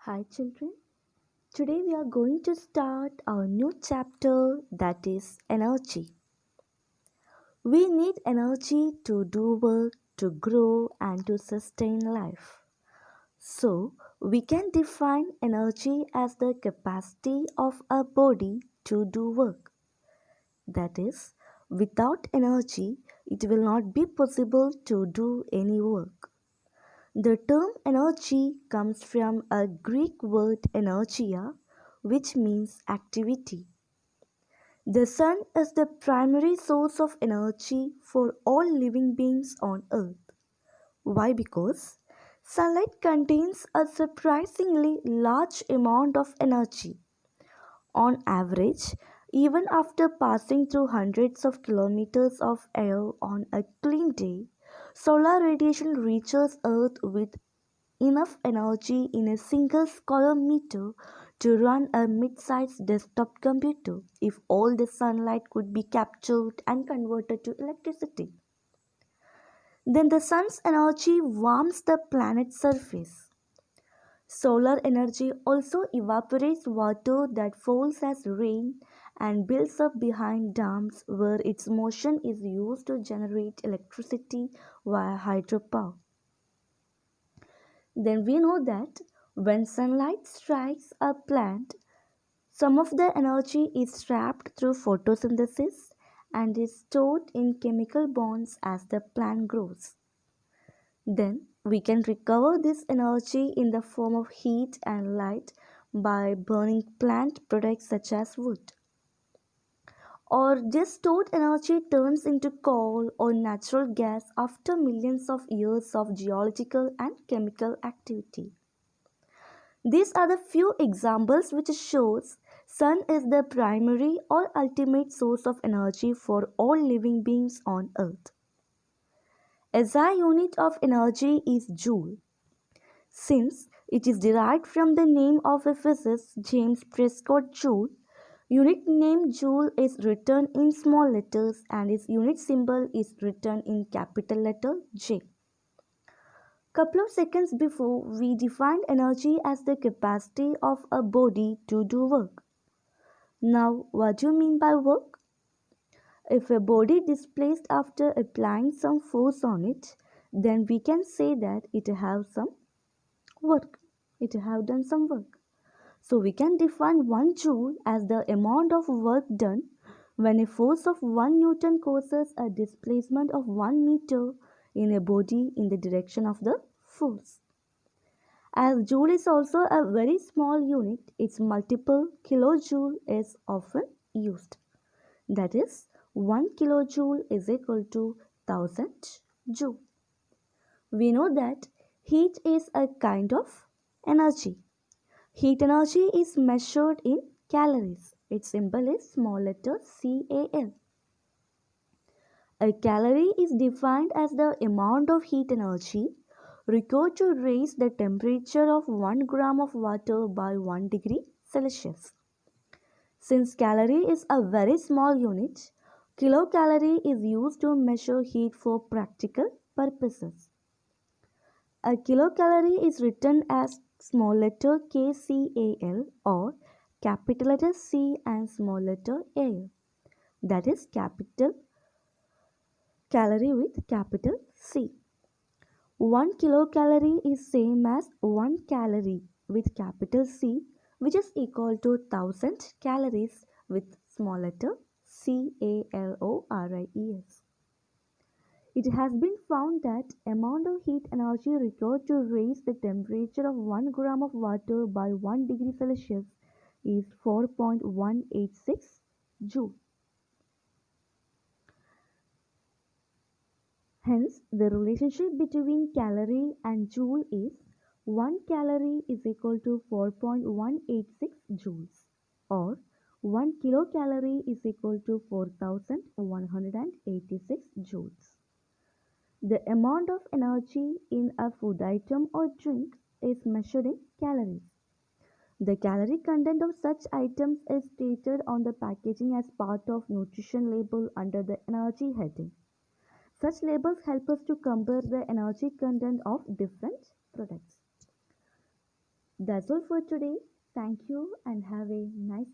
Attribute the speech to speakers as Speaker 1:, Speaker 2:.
Speaker 1: Hi, children. Today we are going to start our new chapter that is energy. We need energy to do work, to grow, and to sustain life. So, we can define energy as the capacity of a body to do work. That is, without energy, it will not be possible to do any work. The term energy comes from a Greek word energia, which means activity. The sun is the primary source of energy for all living beings on earth. Why? Because sunlight contains a surprisingly large amount of energy. On average, even after passing through hundreds of kilometers of air on a clean day, solar radiation reaches Earth with enough energy in a single square meter to run a mid-sized desktop computer if all the sunlight could be captured and converted to electricity. Then the sun's energy warms the planet's surface. Solar energy also evaporates water that falls as rain and builds up behind dams where its motion is used to generate electricity via hydropower. Then we know that when sunlight strikes a plant, some of the energy is trapped through photosynthesis and is stored in chemical bonds as the plant grows. Then we can recover this energy in the form of heat and light by burning plant products such as wood. Or this stored energy turns into coal or natural gas after millions of years of geological and chemical activity. These are the few examples which shows sun is the primary or ultimate source of energy for all living beings on earth. SI unit of energy is joule. Since it is derived from the name of a physicist James Prescott Joule, unit name joule is written in small letters and its unit symbol is written in capital letter J. Couple of seconds before, we defined energy as the capacity of a body to do work. Now, what do you mean by work? If a body displaced after applying some force on it, then we can say that it have some work. It have done some work. So we can define 1 joule as the amount of work done when a force of 1 Newton causes a displacement of 1 meter in a body in the direction of the force. As joule is also a very small unit, its multiple kilojoule is often used. That is, 1 kilojoule is equal to 1000 joule. We know that heat is a kind of energy. Heat energy is measured in calories. Its symbol is small letter CAL. A calorie is defined as the amount of heat energy required to raise the temperature of 1 gram of water by 1 degree Celsius. Since calorie is a very small unit, kilocalorie is used to measure heat for practical purposes. A kilocalorie is written as small letter KCAL or capital letter C and small letter A. That is capital calorie with capital C. 1 kilocalorie is same as 1 calorie with capital C, which is equal to 1000 calories with small letter CALORIES. It has been found that amount of heat energy required to raise the temperature of 1 gram of water by 1 degree Celsius is 4.186 joule. Hence, the relationship between calorie and joule is 1 calorie is equal to 4.186 joules or 1 kilocalorie is equal to 4186 joules. The amount of energy in a food item or drink is measured in calories. The calorie content of such items is stated on the packaging as part of nutrition label under the energy heading. Such labels help us to compare the energy content of different products. That's all for today. Thank you and have a nice day.